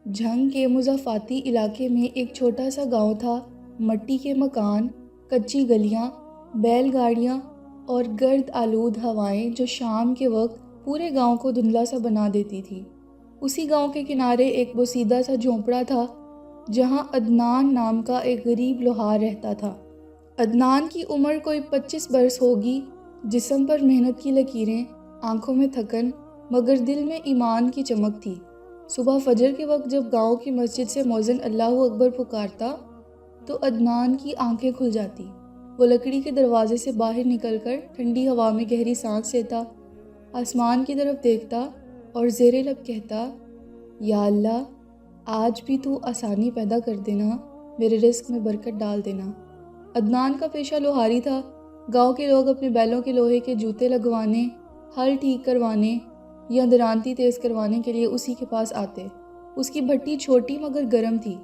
جھنگ کے مضافاتی علاقے میں ایک چھوٹا سا گاؤں تھا۔ مٹی کے مکان، کچی گلیاں، بیل گاڑیاں اور گرد آلود ہوائیں جو شام کے وقت پورے گاؤں کو دھندلا سا بنا دیتی تھی۔ اسی گاؤں کے کنارے ایک بوسیدہ سا جھونپڑا تھا جہاں عدنان نام کا ایک غریب لوہار رہتا تھا۔ عدنان کی عمر کوئی 25 برس ہوگی، جسم پر محنت کی لکیریں، آنکھوں میں تھکن، مگر دل میں ایمان کی چمک تھی۔ صبح فجر کے وقت جب گاؤں کی مسجد سے مؤذن اللہ اکبر پکارتا تو عدنان کی آنکھیں کھل جاتی۔ وہ لکڑی کے دروازے سے باہر نکل کر ٹھنڈی ہوا میں گہری سانس لیتا، آسمان کی طرف دیکھتا اور زیر لب کہتا، یا اللہ، آج بھی تو آسانی پیدا کر دینا، میرے رزق میں برکت ڈال دینا۔ عدنان کا پیشہ لوہاری تھا۔ گاؤں کے لوگ اپنے بیلوں کے لوہے کے جوتے لگوانے، ہل ٹھیک کروانے یا درانتی تیز کروانے کے لیے اسی کے پاس آتے۔ اس کی بھٹی چھوٹی مگر گرم تھی،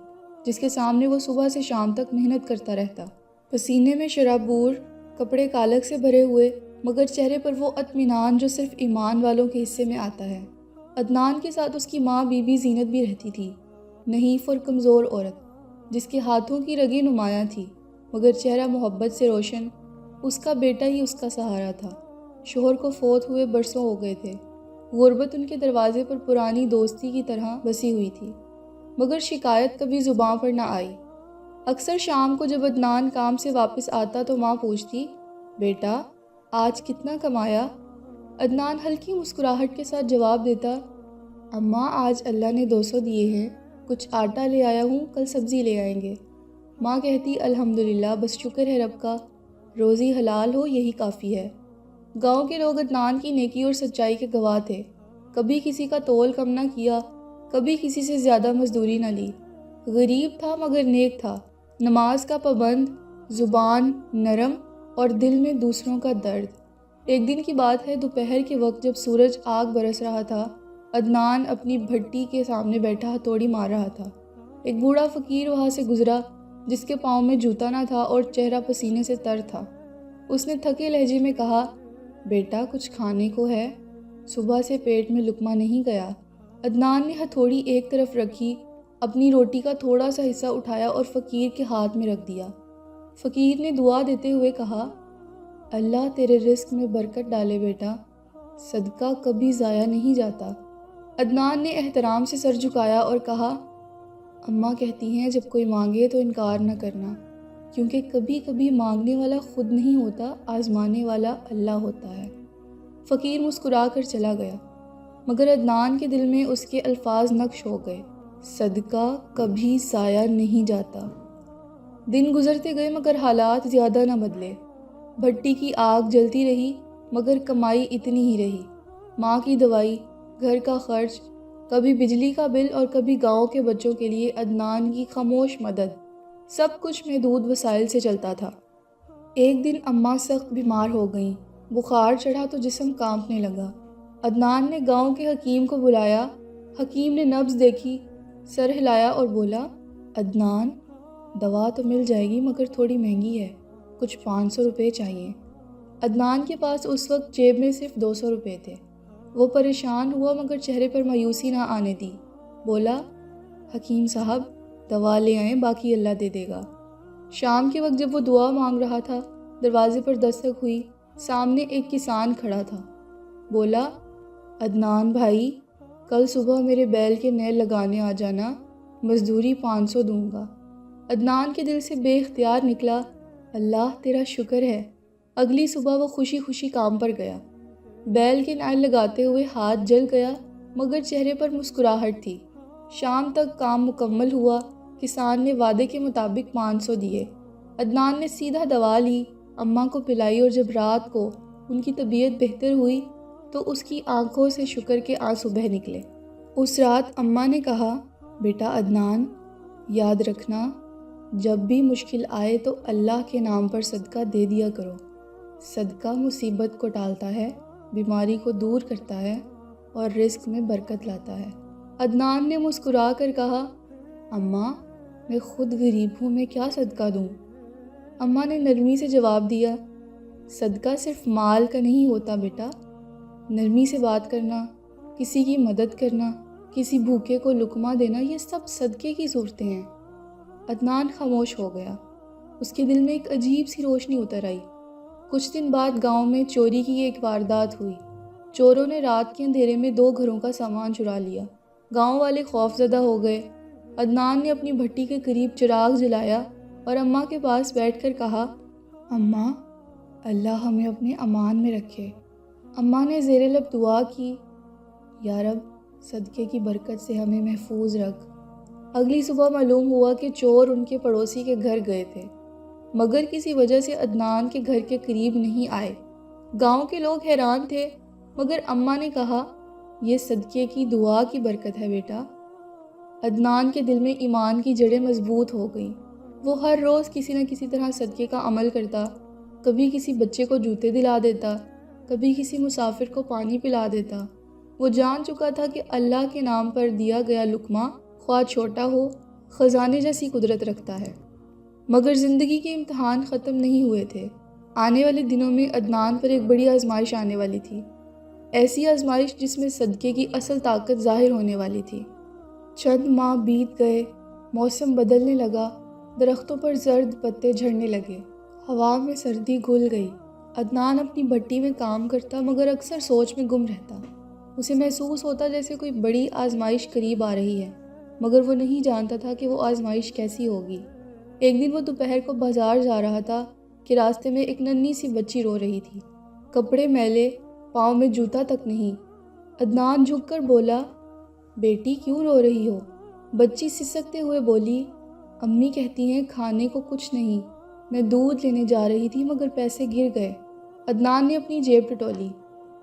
جس کے سامنے وہ صبح سے شام تک محنت کرتا رہتا۔ پسینے میں شرابور، کپڑے کالک سے بھرے ہوئے، مگر چہرے پر وہ اطمینان جو صرف ایمان والوں کے حصے میں آتا ہے۔ عدنان کے ساتھ اس کی ماں بی بی زینت بھی رہتی تھی، نحیف اور کمزور عورت، جس کے ہاتھوں کی رگیں نمایاں تھی مگر چہرہ محبت سے روشن۔ اس کا بیٹا ہی اس کا سہارا تھا۔ شوہر کو فوت ہوئے برسوں ہو گئے تھے۔ غربت ان کے دروازے پر پرانی دوستی کی طرح بسی ہوئی تھی، مگر شکایت کبھی زباں پر نہ آئی۔ اکثر شام کو جب عدنان کام سے واپس آتا تو ماں پوچھتی، بیٹا آج کتنا کمایا؟ عدنان ہلکی مسکراہٹ کے ساتھ جواب دیتا، اماں آج اللہ نے 200 دیے ہیں، کچھ آٹا لے آیا ہوں، کل سبزی لے آئیں گے۔ ماں کہتی، الحمدللہ، بس شکر ہے رب کا، روزی حلال ہو یہی کافی ہے۔ گاؤں کے لوگ عدنان کی نیکی اور سچائی کے گواہ تھے۔ کبھی کسی کا تول کم نہ کیا، کبھی کسی سے زیادہ مزدوری نہ لی۔ غریب تھا مگر نیک تھا، نماز کا پابند، زبان نرم اور دل میں دوسروں کا درد۔ ایک دن کی بات ہے، دوپہر کے وقت جب سورج آگ برس رہا تھا، عدنان اپنی بھٹی کے سامنے بیٹھا ہتھوڑی مار رہا تھا۔ ایک بوڑھا فقیر وہاں سے گزرا جس کے پاؤں میں جوتا نہ تھا اور چہرہ پسینے سے تر تھا۔ اس نے تھکے لہجے میں کہا، بیٹا کچھ کھانے کو ہے؟ صبح سے پیٹ میں لقمہ نہیں گیا۔ عدنان نے ہتھوڑی ایک طرف رکھی، اپنی روٹی کا تھوڑا سا حصہ اٹھایا اور فقیر کے ہاتھ میں رکھ دیا۔ فقیر نے دعا دیتے ہوئے کہا، اللہ تیرے رزق میں برکت ڈالے بیٹا، صدقہ کبھی ضائع نہیں جاتا۔ عدنان نے احترام سے سر جھکایا اور کہا، اماں کہتی ہیں جب کوئی مانگے تو انکار نہ کرنا، کیونکہ کبھی کبھی مانگنے والا خود نہیں ہوتا، آزمانے والا اللہ ہوتا ہے۔ فقیر مسکرا کر چلا گیا، مگر عدنان کے دل میں اس کے الفاظ نقش ہو گئے، صدقہ کبھی ضائع نہیں جاتا۔ دن گزرتے گئے مگر حالات زیادہ نہ بدلے۔ بھٹی کی آگ جلتی رہی مگر کمائی اتنی ہی رہی۔ ماں کی دوائی، گھر کا خرچ، کبھی بجلی کا بل اور کبھی گاؤں کے بچوں کے لیے عدنان کی خاموش مدد، سب کچھ محدود وسائل سے چلتا تھا۔ ایک دن اماں سخت بیمار ہو گئیں، بخار چڑھا تو جسم کانپنے لگا۔ عدنان نے گاؤں کے حکیم کو بلایا۔ حکیم نے نبض دیکھی، سر ہلایا اور بولا، عدنان، دوا تو مل جائے گی مگر تھوڑی مہنگی ہے، کچھ 500 روپے چاہیے۔ عدنان کے پاس اس وقت جیب میں صرف 200 روپے تھے۔ وہ پریشان ہوا مگر چہرے پر مایوسی نہ آنے دی۔ بولا، حکیم صاحب، دوا لے آئیں، باقی اللہ دے دے گا۔ شام کے وقت جب وہ دعا مانگ رہا تھا، دروازے پر دستک ہوئی۔ سامنے ایک کسان کھڑا تھا۔ بولا، عدنان بھائی، کل صبح میرے بیل کے نیل لگانے آ جانا، مزدوری 500 دوں گا۔ عدنان کے دل سے بے اختیار نکلا، اللہ تیرا شکر ہے۔ اگلی صبح وہ خوشی خوشی کام پر گیا۔ بیل کے نیل لگاتے ہوئے ہاتھ جل گیا مگر چہرے پر مسکراہٹ تھی۔ شام تک کام مکمل ہوا۔ کسان نے وعدے کے مطابق 500 دیے۔ عدنان نے سیدھا دوا لی، اماں کو پلائی اور جب رات کو ان کی طبیعت بہتر ہوئی تو اس کی آنکھوں سے شکر کے آنسو بہہ نکلے۔ اس رات اماں نے کہا، بیٹا عدنان، یاد رکھنا، جب بھی مشکل آئے تو اللہ کے نام پر صدقہ دے دیا کرو۔ صدقہ مصیبت کو ٹالتا ہے، بیماری کو دور کرتا ہے اور رزق میں برکت لاتا ہے۔ عدنان نے مسکرا کر کہا، اماں، میں خود غریب ہوں، میں کیا صدقہ دوں؟ اماں نے نرمی سے جواب دیا، صدقہ صرف مال کا نہیں ہوتا بیٹا، نرمی سے بات کرنا، کسی کی مدد کرنا، کسی بھوکے کو لقمہ دینا، یہ سب صدقے کی صورتیں ہیں۔ عدنان خاموش ہو گیا۔ اس کے دل میں ایک عجیب سی روشنی اتر آئی۔ کچھ دن بعد گاؤں میں چوری کی ایک واردات ہوئی۔ چوروں نے رات کے اندھیرے میں 2 گھروں کا سامان چرا لیا۔ گاؤں والے خوف زدہ ہو گئے۔ عدنان نے اپنی بھٹی کے قریب چراغ جلایا اور اماں کے پاس بیٹھ کر کہا، اماں، اللہ ہمیں اپنے امان میں رکھے۔ اماں نے زیر لب دعا کی، یا رب صدقے کی برکت سے ہمیں محفوظ رکھ۔ اگلی صبح معلوم ہوا کہ چور ان کے پڑوسی کے گھر گئے تھے، مگر کسی وجہ سے عدنان کے گھر کے قریب نہیں آئے۔ گاؤں کے لوگ حیران تھے، مگر اماں نے کہا، یہ صدقے کی دعا کی برکت ہے بیٹا۔ عدنان کے دل میں ایمان کی جڑیں مضبوط ہو گئیں۔ وہ ہر روز کسی نہ کسی طرح صدقے کا عمل کرتا، کبھی کسی بچے کو جوتے دلا دیتا، کبھی کسی مسافر کو پانی پلا دیتا۔ وہ جان چکا تھا کہ اللہ کے نام پر دیا گیا لقمہ خواہ چھوٹا ہو، خزانے جیسی قدرت رکھتا ہے۔ مگر زندگی کے امتحان ختم نہیں ہوئے تھے۔ آنے والے دنوں میں عدنان پر ایک بڑی آزمائش آنے والی تھی، ایسی آزمائش جس میں صدقے کی اصل طاقت ظاہر ہونے والی تھی۔ چند ماہ بیت گئے، موسم بدلنے لگا، درختوں پر زرد پتے جھڑنے لگے، ہوا میں سردی گھل گئی۔ عدنان اپنی بھٹی میں کام کرتا، مگر اکثر سوچ میں گم رہتا۔ اسے محسوس ہوتا جیسے کوئی بڑی آزمائش قریب آ رہی ہے، مگر وہ نہیں جانتا تھا کہ وہ آزمائش کیسی ہوگی۔ ایک دن وہ دوپہر کو بازار جا رہا تھا کہ راستے میں ایک ننھی سی بچی رو رہی تھی، کپڑے میلے، پاؤں میں جوتا تک نہیں۔ عدنان جھک کر بولا، بیٹی کیوں رو رہی ہو؟ بچی سسکتے ہوئے بولی، امی کہتی ہیں کھانے کو کچھ نہیں، میں دودھ لینے جا رہی تھی مگر پیسے گر گئے۔ عدنان نے اپنی جیب ٹٹولی،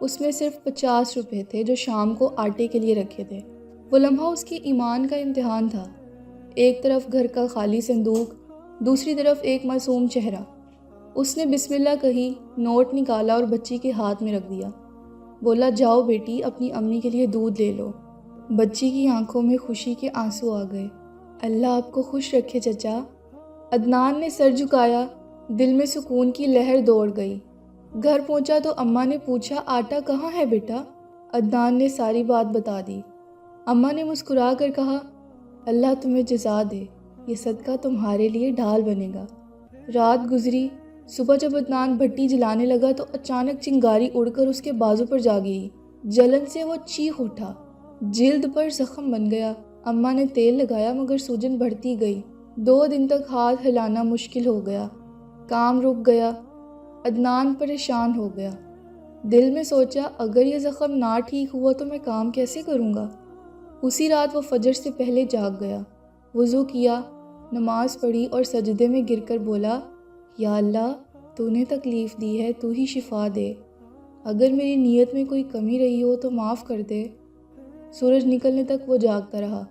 اس میں صرف 50 روپے تھے جو شام کو آٹے کے لیے رکھے تھے۔ وہ لمحہ اس کے ایمان کا امتحان تھا۔ ایک طرف گھر کا خالی صندوق، دوسری طرف ایک معصوم چہرہ۔ اس نے بسم اللہ کہی، نوٹ نکالا اور بچی کے ہاتھ میں رکھ دیا۔ بولا، جاؤ بیٹی اپنی امی کے لیے دودھ لے لو۔ بچی کی آنکھوں میں خوشی کے آنسو آ گئے۔ اللہ آپ کو خوش رکھے چچا۔ عدنان نے سر جھکایا، دل میں سکون کی لہر دوڑ گئی۔ گھر پہنچا تو اماں نے پوچھا، آٹا کہاں ہے بیٹا؟ عدنان نے ساری بات بتا دی۔ اماں نے مسکرا کر کہا، اللہ تمہیں جزا دے، یہ صدقہ تمہارے لیے ڈھال بنے گا۔ رات گزری، صبح جب عدنان بھٹی جلانے لگا تو اچانک چنگاری اڑ کر اس کے بازو پر جا گئی۔ جلن سے وہ چیخ اٹھا، جلد پر زخم بن گیا۔ اماں نے تیل لگایا مگر سوجن بڑھتی گئی۔ 2 دن تک ہاتھ ہلانا مشکل ہو گیا، کام رک گیا۔ عدنان پریشان ہو گیا۔ دل میں سوچا، اگر یہ زخم نہ ٹھیک ہوا تو میں کام کیسے کروں گا؟ اسی رات وہ فجر سے پہلے جاگ گیا، وضو کیا، نماز پڑھی اور سجدے میں گر کر بولا، یا اللہ تو نے تکلیف دی ہے، تو ہی شفا دے۔ اگر میری نیت میں کوئی کمی رہی ہو تو معاف کر دے۔ سورج نکلنے تک وہ جاگتا رہا۔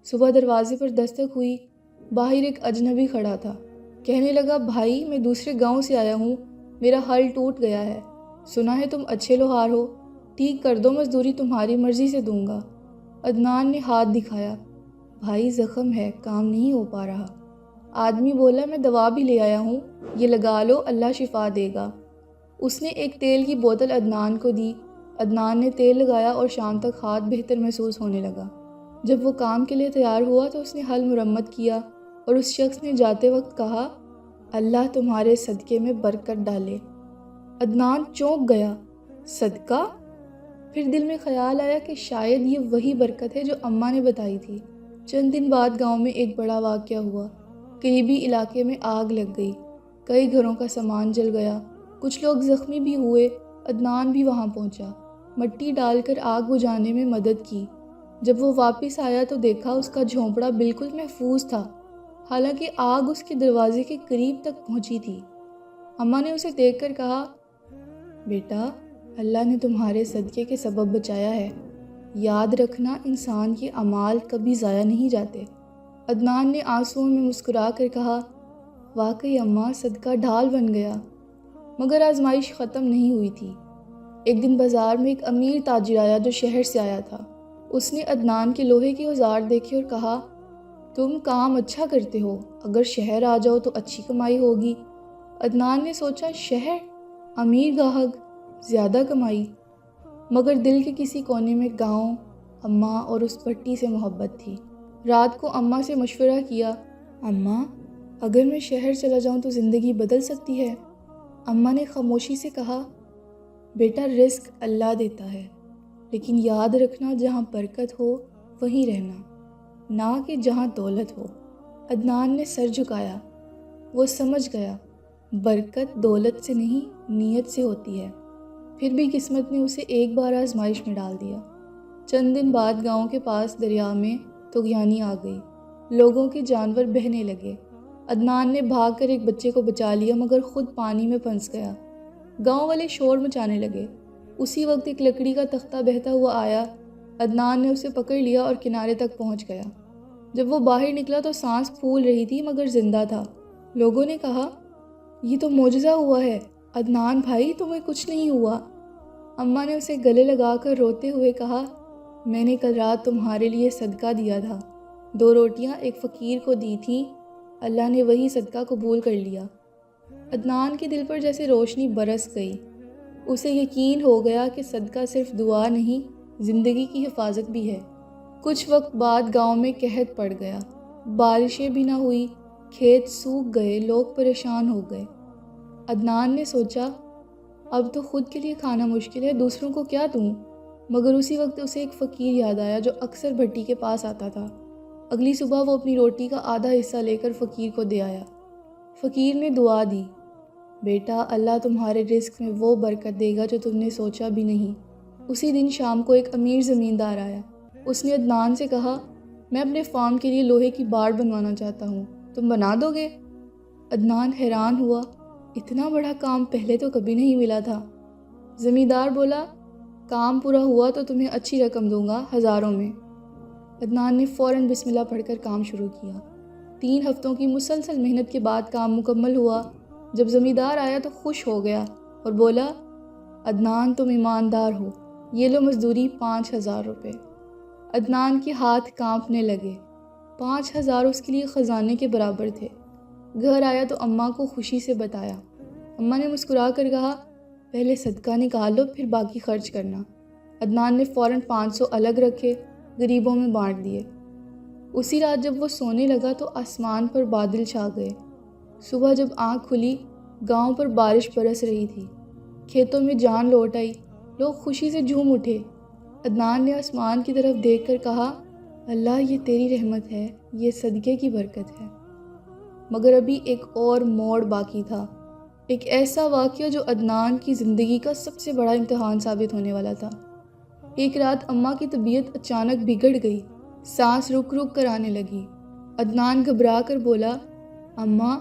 صبح دروازے پر دستک ہوئی، باہر ایک اجنبی کھڑا تھا۔ کہنے لگا، بھائی میں دوسرے گاؤں سے آیا ہوں، میرا ہل ٹوٹ گیا ہے، سنا ہے تم اچھے لوہار ہو، ٹھیک کر دو، مزدوری تمہاری مرضی سے دوں گا۔ عدنان نے ہاتھ دکھایا، بھائی زخم ہے، کام نہیں ہو پا رہا۔ آدمی بولا، میں دوا بھی لے آیا ہوں، یہ لگا لو، اللہ شفا دے گا۔ اس نے ایک تیل کی بوتل عدنان کو دی۔ عدنان نے تیل لگایا اور شام تک ہاتھ بہتر محسوس ہونے لگا۔ جب وہ کام کے لیے تیار ہوا تو اس نے ہل مرمت کیا اور اس شخص نے جاتے وقت کہا، اللہ تمہارے صدقے میں برکت ڈالے۔ عدنان چونک گیا، صدقہ؟ پھر دل میں خیال آیا کہ شاید یہ وہی برکت ہے جو اماں نے بتائی تھی۔ چند دن بعد گاؤں میں ایک بڑا واقعہ ہوا۔ قریبی علاقے میں آگ لگ گئی، کئی گھروں کا سامان جل گیا، کچھ لوگ زخمی بھی ہوئے۔ عدنان بھی وہاں پہنچا، مٹی ڈال کر آگ بجھانے میں مدد کی۔ جب وہ واپس آیا تو دیکھا اس کا جھونپڑا بالکل محفوظ تھا، حالانکہ آگ اس کے دروازے کے قریب تک پہنچی تھی۔ اماں نے اسے دیکھ کر کہا، بیٹا اللہ نے تمہارے صدقے کے سبب بچایا ہے، یاد رکھنا انسان کے اعمال کبھی ضائع نہیں جاتے۔ عدنان نے آنسوؤں میں مسکرا کر کہا، واقعی اماں صدقہ ڈھال بن گیا۔ مگر آزمائش ختم نہیں ہوئی تھی۔ ایک دن بازار میں ایک امیر تاجر آیا جو شہر سے آیا تھا۔ اس نے عدنان کے لوہے کے اوزار دیکھے اور کہا، تم کام اچھا کرتے ہو، اگر شہر آ جاؤ تو اچھی کمائی ہوگی۔ عدنان نے سوچا، شہر، امیر گاہک، زیادہ کمائی۔ مگر دل کے کسی کونے میں گاؤں، اماں اور اس پٹی سے محبت تھی۔ رات کو اماں سے مشورہ کیا، اماں اگر میں شہر چلا جاؤں تو زندگی بدل سکتی ہے؟ اماں نے خاموشی سے کہا، بیٹا رزق اللہ دیتا ہے، لیکن یاد رکھنا جہاں برکت ہو وہیں رہنا، نہ کہ جہاں دولت ہو۔ عدنان نے سر جھکایا۔ وہ سمجھ گیا برکت دولت سے نہیں نیت سے ہوتی ہے۔ پھر بھی قسمت نے اسے ایک بار آزمائش میں ڈال دیا۔ چند دن بعد گاؤں کے پاس دریا میں طغیانی آ گئی۔ لوگوں کے جانور بہنے لگے۔ عدنان نے بھاگ کر ایک بچے کو بچا لیا مگر خود پانی میں پھنس گیا۔ گاؤں والے شور مچانے لگے۔ اسی وقت ایک لکڑی کا تختہ بہتا ہوا آیا۔ عدنان نے اسے پکڑ لیا اور کنارے تک پہنچ گیا۔ جب وہ باہر نکلا تو سانس پھول رہی تھی مگر زندہ تھا۔ لوگوں نے کہا، یہ تو معجزہ ہوا ہے، عدنان بھائی تمہیں کچھ نہیں ہوا۔ اماں نے اسے گلے لگا کر روتے ہوئے کہا، میں نے کل رات تمہارے لیے صدقہ دیا تھا، 2 روٹیاں ایک فقیر کو دی تھیں، اللہ نے وہی صدقہ قبول کر لیا۔ عدنان کے دل پر جیسے روشنی برس گئی۔ اسے یقین ہو گیا کہ صدقہ صرف دعا نہیں، زندگی کی حفاظت بھی ہے۔ کچھ وقت بعد گاؤں میں قحط پڑ گیا۔ بارشیں بھی نہ ہوئی، کھیت سوکھ گئے، لوگ پریشان ہو گئے۔ عدنان نے سوچا، اب تو خود کے لیے کھانا مشکل ہے، دوسروں کو کیا دوں؟ مگر اسی وقت اسے ایک فقیر یاد آیا جو اکثر بھٹی کے پاس آتا تھا۔ اگلی صبح وہ اپنی روٹی کا آدھا حصہ لے کر فقیر کو دے آیا۔ فقیر نے دعا دی، بیٹا اللہ تمہارے رزق میں وہ برکت دے گا جو تم نے سوچا بھی نہیں۔ اسی دن شام کو ایک امیر زمیندار آیا۔ اس نے عدنان سے کہا، میں اپنے فارم کے لیے لوہے کی باڑ بنوانا چاہتا ہوں، تم بنا دو گے؟ عدنان حیران ہوا، اتنا بڑا کام پہلے تو کبھی نہیں ملا تھا۔ زمیندار بولا، کام پورا ہوا تو تمہیں اچھی رقم دوں گا، 1000 میں۔ عدنان نے فوراً بسم اللہ پڑھ کر کام شروع کیا۔ 3 ہفتوں کی مسلسل محنت کے بعد کام مکمل ہوا۔ جب زمیندار آیا تو خوش ہو گیا اور بولا، عدنان تم ایماندار ہو، یہ لو مزدوری 5000 روپے۔ عدنان کے ہاتھ کانپنے لگے۔ 5000 اس کے لیے خزانے کے برابر تھے۔ گھر آیا تو اماں کو خوشی سے بتایا۔ اماں نے مسکرا کر کہا، پہلے صدقہ نکال لو پھر باقی خرچ کرنا۔ عدنان نے فوراً 500 الگ رکھے، غریبوں میں بانٹ دیے۔ اسی رات جب وہ سونے لگا تو آسمان پر بادل چھا گئے۔ صبح جب آنکھ کھلی، گاؤں پر بارش برس رہی تھی، کھیتوں میں جان لوٹ آئی، لوگ خوشی سے جھوم اٹھے۔ عدنان نے آسمان کی طرف دیکھ کر کہا، اللہ یہ تیری رحمت ہے، یہ صدقے کی برکت ہے۔ مگر ابھی ایک اور موڑ باقی تھا، ایک ایسا واقعہ جو عدنان کی زندگی کا سب سے بڑا امتحان ثابت ہونے والا تھا۔ ایک رات اماں کی طبیعت اچانک بگڑ گئی، سانس رک رک کر آنے لگی۔ عدنان گھبرا کر بولا، اماں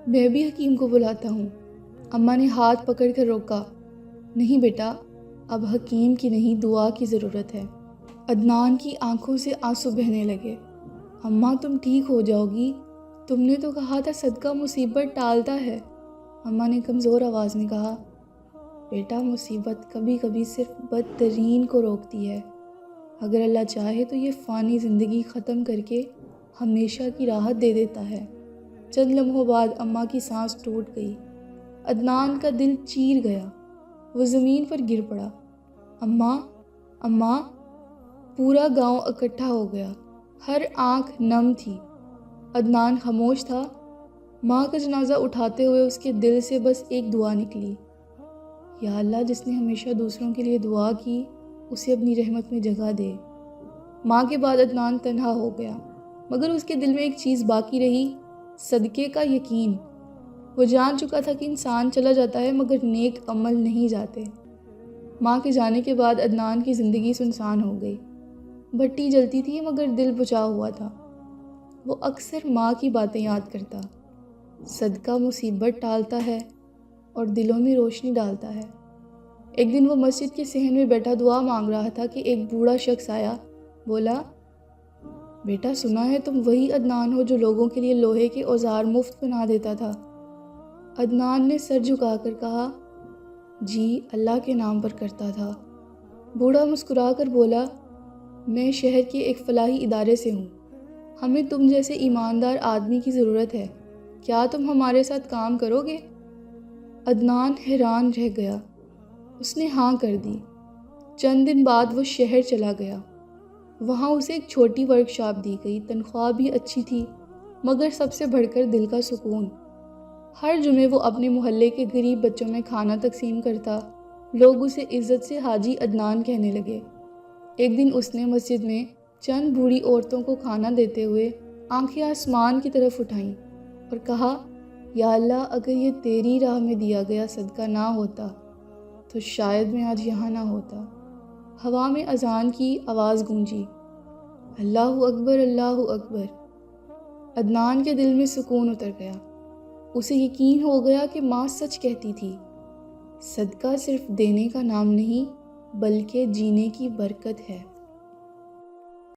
میں بھی حکیم کو بلاتا ہوں۔ اماں نے ہاتھ پکڑ کر روکا، نہیں بیٹا، اب حکیم کی نہیں دعا کی ضرورت ہے۔ عدنان کی آنکھوں سے آنسو بہنے لگے۔ اماں تم ٹھیک ہو جاؤ گی، تم نے تو کہا تھا صدقہ مصیبت ٹالتا ہے۔ اماں نے کمزور آواز میں کہا، بیٹا مصیبت کبھی کبھی صرف بدترین کو روکتی ہے، اگر اللہ چاہے تو یہ فانی زندگی ختم کر کے ہمیشہ کی راحت دے دیتا ہے۔ چند لمحوں بعد اماں کی سانس ٹوٹ گئی۔ عدنان کا دل چیر گیا، وہ زمین پر گر پڑا۔ اماں اماں، پورا گاؤں اکٹھا ہو گیا، ہر آنکھ نم تھی۔ عدنان خاموش تھا۔ ماں کا جنازہ اٹھاتے ہوئے اس کے دل سے بس ایک دعا نکلی، یا اللہ جس نے ہمیشہ دوسروں کے لیے دعا کی اسے اپنی رحمت میں جگہ دے۔ ماں کے بعد عدنان تنہا ہو گیا، مگر اس کے دل میں ایک چیز باقی رہی، صدقے کا یقین۔ وہ جان چکا تھا کہ انسان چلا جاتا ہے مگر نیک عمل نہیں جاتے۔ ماں کے جانے کے بعد عدنان کی زندگی سنسان ہو گئی۔ بھٹی جلتی تھی مگر دل بجھا ہوا تھا۔ وہ اکثر ماں کی باتیں یاد کرتا، صدقہ مصیبت ٹالتا ہے اور دلوں میں روشنی ڈالتا ہے۔ ایک دن وہ مسجد کے صحن میں بیٹھا دعا مانگ رہا تھا کہ ایک بوڑھا شخص آیا، بولا، بیٹا سنا ہے تم وہی عدنان ہو جو لوگوں کے لیے لوہے کے اوزار مفت بنا دیتا تھا؟ عدنان نے سر جھکا کر کہا، جی اللہ کے نام پر کرتا تھا۔ بوڑھا مسکرا کر بولا، میں شہر کے ایک فلاحی ادارے سے ہوں، ہمیں تم جیسے ایماندار آدمی کی ضرورت ہے، کیا تم ہمارے ساتھ کام کرو گے؟ عدنان حیران رہ گیا۔ اس نے ہاں کر دی۔ چند دن بعد وہ شہر چلا گیا۔ وہاں اسے ایک چھوٹی ورکشاپ دی گئی، تنخواہ بھی اچھی تھی، مگر سب سے بڑھ کر دل کا سکون۔ ہر جمعے وہ اپنے محلے کے غریب بچوں میں کھانا تقسیم کرتا، لوگ اسے عزت سے حاجی عدنان کہنے لگے۔ ایک دن اس نے مسجد میں چند بوڑھی عورتوں کو کھانا دیتے ہوئے آنکھیں آسمان کی طرف اٹھائیں اور کہا، یا اللہ، اگر یہ تیری راہ میں دیا گیا صدقہ نہ ہوتا تو شاید میں آج یہاں نہ ہوتا۔ ہوا میں اذان کی آواز گونجی، اللہ اکبر، اللہ اکبر۔ عدنان کے دل میں سکون اتر گیا۔ اسے یقین ہو گیا کہ ماں سچ کہتی تھی، صدقہ صرف دینے کا نام نہیں بلکہ جینے کی برکت ہے۔